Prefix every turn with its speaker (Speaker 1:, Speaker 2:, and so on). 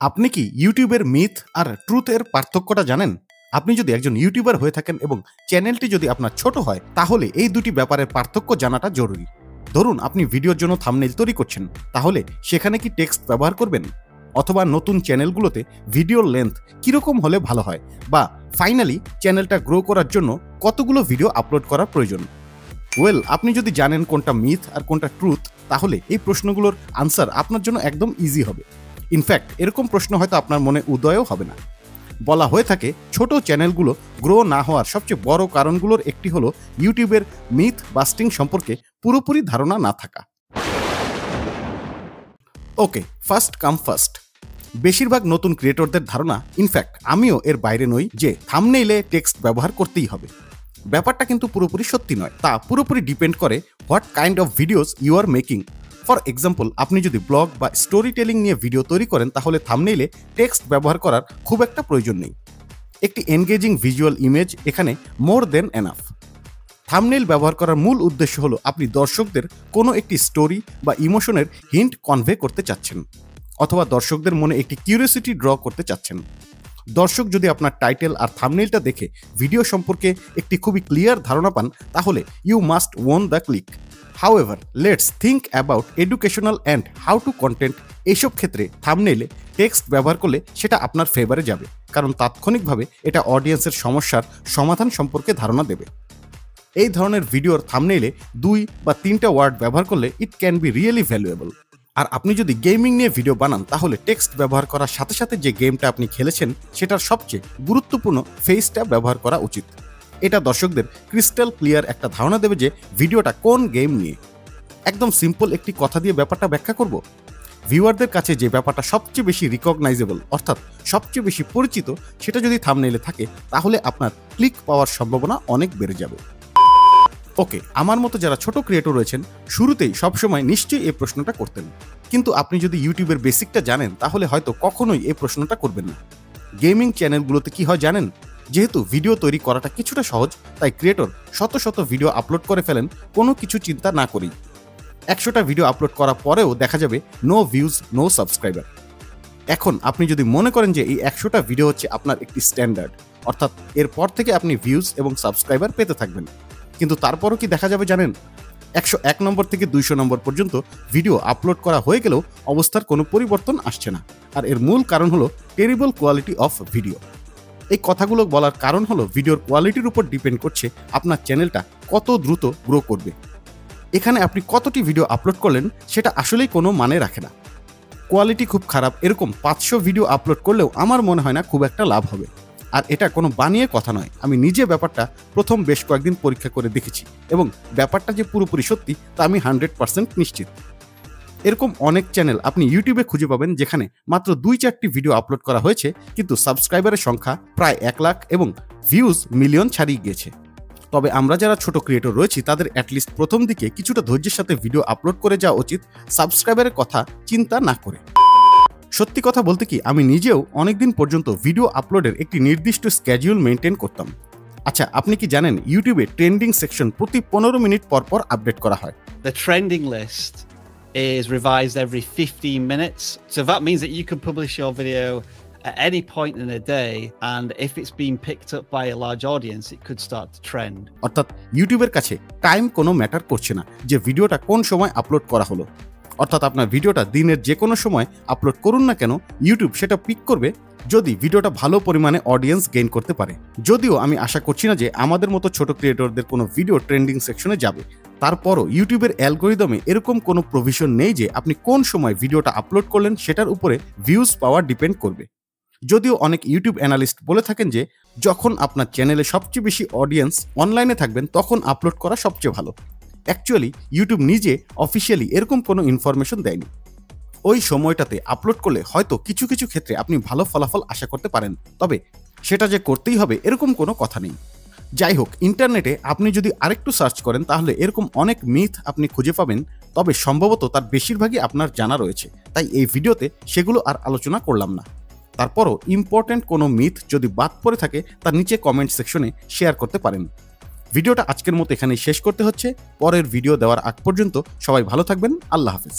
Speaker 1: আপনি কি ইউটিউবের মিথ আর ট্রুথের পার্থক্যটা জানেন? আপনি যদি একজন ইউটিউবার হয়ে থাকেন এবং চ্যানেলটি যদি আপনার ছোট হয়, তাহলে এই দুটি ব্যাপারের পার্থক্য জানাটা জরুরি। ধরুন আপনি ভিডিওর জন্য থাম্বনেইল তৈরি করছেন, তাহলে সেখানে কি টেক্সট ব্যবহার করবেন? অথবা নতুন চ্যানেলগুলোতে ভিডিওর লেন্থ কীরকম হলে ভালো হয়? বা ফাইনালি চ্যানেলটা গ্রো করার জন্য কতগুলো ভিডিও আপলোড করা প্রয়োজন? আপনি যদি জানেন কোনটা মিথ আর কোনটা ট্রুথ, তাহলে এই প্রশ্নগুলোর আনসার আপনার জন্য একদম ইজি হবে। ইনফ্যাক্ট এরকম প্রশ্ন হয়তো আপনার মনে উদয়ও হবে না। বলা হয়ে থাকে ছোট চ্যানেলগুলো গ্রো না হওয়ার সবচেয়ে বড় কারণগুলোর একটি হলো ইউটিউবের মিথ বাস্টিং সম্পর্কে পুরোপুরি ধারণা না থাকা। ওকে, ফার্স্ট কাম ফার্স্ট। বেশিরভাগ নতুন ক্রিয়েটরদের ধারণা, ইনফ্যাক্ট আমিও এর বাইরে নই, যে থাম্বনেইলে টেক্সট ব্যবহার করতেই হবে। ব্যাপারটা কিন্তু পুরোপুরি সত্যি নয়। তা পুরোপুরি ডিপেন্ড করে what kind of videos you are making. For example, আপনি যদি ব্লগ বা স্টোরি টেলিং নিয়ে ভিডিও তৈরি করেন, তাহলে থাম্বনেইলে টেক্সট ব্যবহার করার খুব একটা প্রয়োজন নেই। একটি এনগেজিং ভিজুয়াল ইমেজ এখানে মোর দেন এনাফ। থাম্বনেইল ব্যবহার করার মূল উদ্দেশ্য হলো আপনি দর্শকদের কোনো একটি স্টোরি বা ইমোশনের হিন্ট কনভে করতে চাচ্ছেন, অথবা দর্শকদের মনে একটি কিউরিওসিটি ড্র করতে চাচ্ছেন। দর্শক যদি আপনার টাইটেল আর থাম্বনেইলটা দেখে ভিডিও সম্পর্কে একটি খুবই ক্লিয়ার ধারণা পান, তাহলে you must own the click. However, let's think about educational and how to content. এইসব ক্ষেত্রে থাম্বনেইলে টেক্সট ব্যবহার করলে সেটা আপনার ফেভারে যাবে, কারণ তাৎক্ষণিকভাবে এটা অডিয়েন্সের সমস্যার সমাধান সম্পর্কে ধারণা দেবে। এই ধরনের ভিডিওর থাম্বনেইলে 2 বা 3টা ওয়ার্ড ব্যবহার করলে it can be really valuable. আর আপনি যদি গেমিং নিয়ে ভিডিও বানান, তাহলে টেক্সট ব্যবহার করার সাথে সাথে যে গেমটা আপনি খেলেছেন সেটার সবচেয়ে গুরুত্বপূর্ণ ফেসটা ব্যবহার করা উচিত। এটা দর্শকদের ক্রিস্টাল ক্লিয়ার একটা ধারণা দেবে যে ভিডিওটা কোন গেম নিয়ে। একদম সিম্পল একটি কথা দিয়ে ব্যাপারটা ব্যাখ্যা করব। ভিউয়ারদের কাছে যে ব্যাপারটা সবচেয়ে বেশি রিকগনাইজেবল, অর্থাৎ সবচেয়ে বেশি পরিচিত, সেটা যদি থাম্বনেইলে থাকে, তাহলে আপনার ক্লিক পাওয়ার সম্ভাবনা অনেক বেড়ে যাবে। ওকে, আমার মতো যারা ছোট ক্রিয়েটর রয়েছেন, শুরুতেই সবসময় নিশ্চয়ই এই প্রশ্নটা করতেন। কিন্তু আপনি যদি ইউটিউবের বেসিকটা জানেন, তাহলে হয়তো কখনোই এই প্রশ্নটা করবেন না। গেমিং চ্যানেলগুলোতে কি হয় জানেন? যেহেতু ভিডিও তৈরি করাটা কিছুটা সহজ, তাই ক্রিয়েটর শত শত ভিডিও আপলোড করে ফেলেন কোনো কিছু চিন্তা না করেই। 100টা ভিডিও আপলোড করার পরেও দেখা যাবে নো ভিউজ, নো সাবস্ক্রাইবার। এখন আপনি যদি মনে করেন যে এই 100টা ভিডিও হচ্ছে আপনার একটি স্ট্যান্ডার্ড, অর্থাৎ এরপর থেকে আপনি ভিউজ এবং সাবস্ক্রাইবার পেতে থাকবেন, কিন্তু তারপরও কি দেখা যাবে জানেন? 101 নম্বর থেকে 200 নম্বর পর্যন্ত ভিডিও আপলোড করা হয়ে গেলেও অবস্থার কোনো পরিবর্তন আসছে না। আর এর মূল কারণ হলো টেরিবল কোয়ালিটি অফ ভিডিও। এই কথাগুলো বলার কারণ হলো ভিডিওর কোয়ালিটির উপর ডিপেন্ড করছে আপনার চ্যানেলটা কত দ্রুত গ্রো করবে। এখানে আপনি কতটি ভিডিও আপলোড করলেন সেটা আসলেই কোনো মানে রাখে না। কোয়ালিটি খুব খারাপ এরকম 500 ভিডিও আপলোড করলেও আমার মনে হয় না খুব একটা লাভ হবে। আর এটা কোনো বানিয়ে কথা নয়, আমি নিজে ব্যাপারটা প্রথম বেশ কয়েকদিন পরীক্ষা করে দেখেছি, এবং ব্যাপারটা যে পুরোপুরি সত্যি তা আমি 100% নিশ্চিত। এরকম অনেক চ্যানেল আপনি ইউটিউবে খুঁজে পাবেন যেখানে মাত্র 2-4টি ভিডিও আপলোড করা হয়েছে, কিন্তু সাবস্ক্রাইবারের সংখ্যা প্রায় 1 লাখ এবং ভিউজ মিলিয়ন ছাড়িয়ে গিয়েছে। তবে আমরা যারা ছোট ক্রিয়েটর রয়েছি, তাদের অ্যাটলিস্ট প্রথম দিকে কিছুটা ধৈর্যের সাথে ভিডিও আপলোড করে যাওয়া উচিত, সাবস্ক্রাইবারের কথা চিন্তা না করে। সত্যি কথা বলতে কি, আমি নিজেও অনেকদিন পর্যন্ত ভিডিও আপলোডের একটি নির্দিষ্ট স্ক্যাডিউল মেনটেন করতাম। আচ্ছা, আপনি কি জানেন ইউটিউবে ট্রেন্ডিং সেকশন প্রতি 15 মিনিট পর পর আপডেট করা হয়?
Speaker 2: The trending list is revised every 15 minutes. So that means that you can publish your video at any point in the day, and if it's being picked up by a large audience, it could start to trend.
Speaker 1: অর্থাৎ ইউটিউবের কাছে time কোনো matter করছে না যে ভিডিওটা কোন সময় আপলোড করা হলো। অর্থাৎ আপনার ভিডিওটা দিনের যে কোনো সময় আপলোড করুন না কেন, ইউটিউব সেটা পিক করবে যদি ভিডিওটা ভালো পরিমাণে অডিয়েন্স গেইন করতে পারে। যদিও আমি আশা করছি না যে আমাদের মতো ছোট ক্রিয়েটরদের কোনো ভিডিও ট্রেন্ডিং সেকশনে যাবে, তারপরও ইউটিউবের অ্যালগোরিদমে এরকম কোনো প্রভিশন নেই যে আপনি কোন সময় ভিডিওটা আপলোড করলেন সেটার উপরে ভিউজ পাওয়া ডিপেন্ড করবে। যদিও অনেক ইউটিউব অ্যানালিস্ট বলে থাকেন যে যখন আপনার চ্যানেলে সবচেয়ে বেশি অডিয়েন্স অনলাইনে থাকবেন, তখন আপলোড করা সবচেয়ে ভালো। অ্যাকচুয়ালি ইউটিউব নিজে অফিসিয়ালি এরকম কোনো ইনফরমেশন দেয়নি। ওই সময়টাতে আপলোড করলে হয়তো কিছু কিছু ক্ষেত্রে আপনি ভালো ফলাফল আশা করতে পারেন, তবে সেটা যে করতেই হবে এরকম কোনো কথা নেই। যাই হোক, ইন্টারনেটে আপনি যদি আরেকটু সার্চ করেন, তাহলে এরকম অনেক মিথ আপনি খুঁজে পাবেন, তবে সম্ভবত তার বেশিরভাগই আপনার জানা রয়েছে, তাই এই ভিডিওতে সেগুলো আর আলোচনা করলাম না। তারপরও ইম্পর্ট্যান্ট কোনো মিথ যদি বাদ পড়ে থাকে, তার নিচে কমেন্ট সেকশনে শেয়ার করতে পারেন। ভিডিওটা আজকের মতো এখানেই শেষ করতে হচ্ছে। পরের ভিডিও দেওয়ার আগ পর্যন্ত সবাই ভালো থাকবেন। আল্লাহ হাফেজ।